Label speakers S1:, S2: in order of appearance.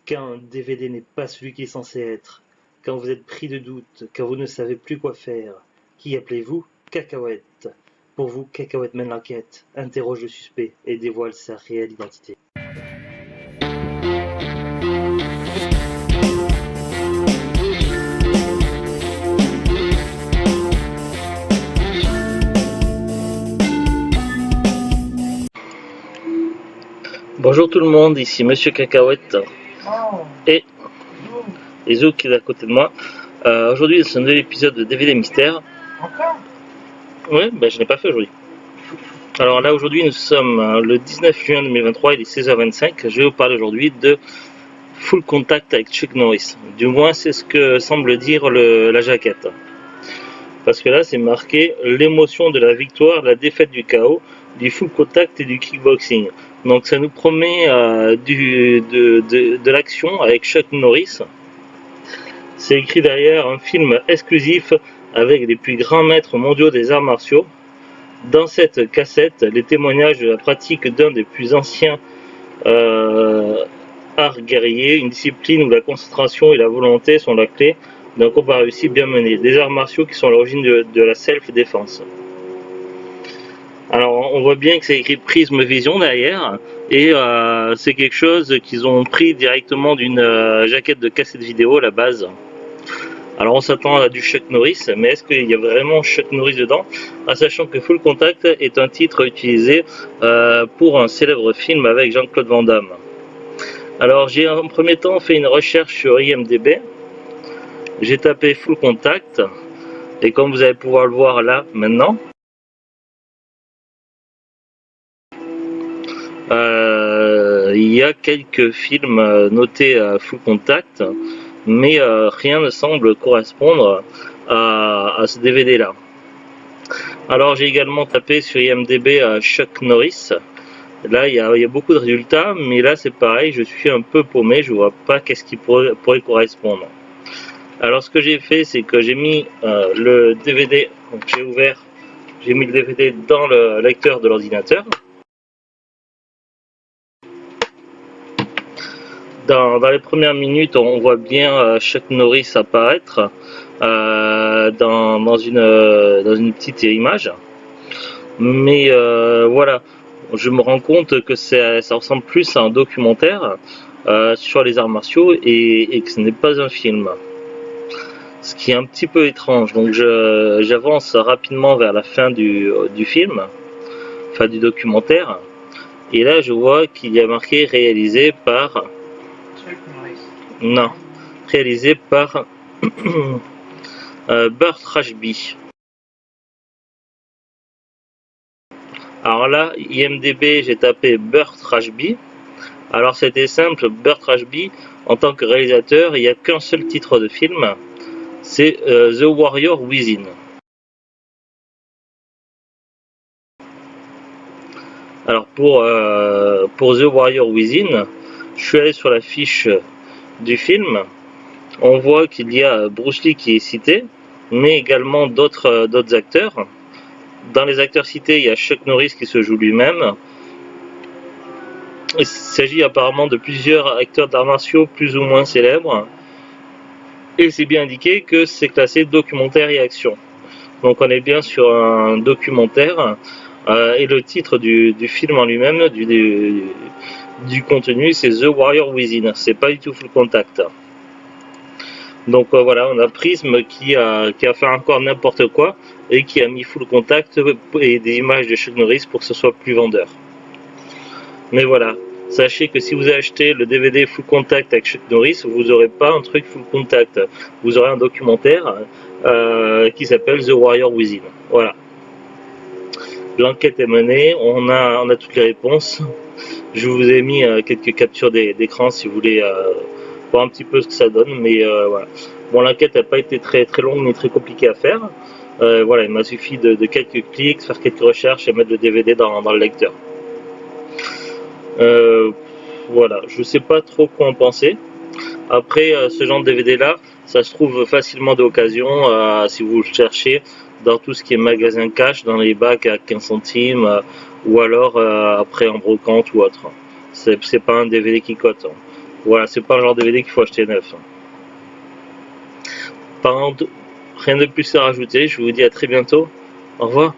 S1: Quand un DVD n'est pas celui qu'il est censé être, quand vous êtes pris de doute, quand vous ne savez plus quoi faire, qui appelez-vous? Cacahuète. Pour vous, Cacahuète mène l'enquête, interroge le suspect et dévoile sa réelle identité. Bonjour tout le monde, ici Monsieur Cacahuète et Iso qui est à côté de moi. Aujourd'hui c'est un nouvel épisode de DVD Mystère.
S2: Encore?
S1: Oui, je n'ai pas fait aujourd'hui. Alors là aujourd'hui nous sommes le 19 juin 2023, il est 16h25. Je vais vous parler aujourd'hui de Full Contact avec Chuck Norris. Du moins c'est ce que semble dire la jaquette. Parce que là c'est marqué l'émotion de la victoire, la défaite du chaos, du full contact et du kickboxing. Donc ça nous promet de l'action avec Chuck Norris. C'est écrit derrière un film exclusif avec les plus grands maîtres mondiaux des arts martiaux. Dans cette cassette, les témoignages de la pratique d'un des plus anciens arts guerriers, une discipline où la concentration et la volonté sont la clé d'un combat réussi bien mené. Des arts martiaux qui sont à l'origine de la self-défense. Alors on voit bien que c'est écrit Prism Vision derrière et c'est quelque chose qu'ils ont pris directement d'une jaquette de cassette vidéo à la base. Alors on s'attend à du Chuck Norris, mais est-ce qu'il y a vraiment Chuck Norris dedans? Sachant que Full Contact est un titre utilisé pour un célèbre film avec Jean-Claude Van Damme. Alors j'ai en premier temps fait une recherche sur IMDb, j'ai tapé Full Contact et comme vous allez pouvoir le voir là maintenant, il y a quelques films notés à Full Contact, mais rien ne semble correspondre à ce DVD là. Alors j'ai également tapé sur IMDb Chuck Norris. Là il y a beaucoup de résultats, mais là c'est pareil, je suis un peu paumé, je vois pas qu'est-ce qui pourrait correspondre. Alors ce que j'ai fait, c'est que j'ai mis le DVD, donc j'ai mis le DVD dans le lecteur de l'ordinateur. Dans les premières minutes, on voit bien Chuck Norris apparaître dans une petite image. Mais voilà, je me rends compte que ça ressemble plus à un documentaire sur les arts martiaux et que ce n'est pas un film. Ce qui est un petit peu étrange. Donc j'avance rapidement vers la fin du film, enfin du documentaire. Et là, je vois qu'il y a marqué réalisé par... Non, réalisé par Burt Rashby. Alors là, IMDb, j'ai tapé Burt Rashby. Alors c'était simple, Burt Rashby, en tant que réalisateur, il n'y a qu'un seul titre de film, c'est The Warrior Within. Alors pour The Warrior Within, je suis allé sur la fiche du film, on voit qu'il y a Bruce Lee qui est cité, mais également d'autres acteurs. Dans les acteurs cités, il y a Chuck Norris qui se joue lui-même. Il s'agit apparemment de plusieurs acteurs d'arts martiaux plus ou moins célèbres. Et c'est bien indiqué que c'est classé documentaire et action. Donc on est bien sur un documentaire. Et le titre du film en lui-même, du contenu, c'est The Warrior Within, c'est pas du tout Full Contact. Donc voilà, on a Prism qui a fait encore n'importe quoi et qui a mis Full Contact et des images de Chuck Norris pour que ce soit plus vendeur. Mais voilà, sachez que si vous achetez le DVD Full Contact avec Chuck Norris, vous n'aurez pas un truc Full Contact, vous aurez un documentaire qui s'appelle The Warrior Within. Voilà. L'enquête est menée, on a toutes les réponses. Je vous ai mis quelques captures d'écran si vous voulez voir un petit peu ce que ça donne, mais voilà. Bon, l'enquête n'a pas été très longue ni très compliquée à faire. Voilà, il m'a suffi de quelques clics, faire quelques recherches et mettre le DVD dans le lecteur. Voilà, je sais pas trop quoi en penser. Après, ce genre de DVD là, ça se trouve facilement d'occasion si vous le cherchez dans tout ce qui est magasin cash, dans les bacs à 15 centimes ou alors après en brocante ou autre. C'est pas un DVD qui cote. Voilà, c'est pas un genre de DVD qu'il faut acheter neuf. Par contre, rien de plus à rajouter, je vous dis à très bientôt. Au revoir.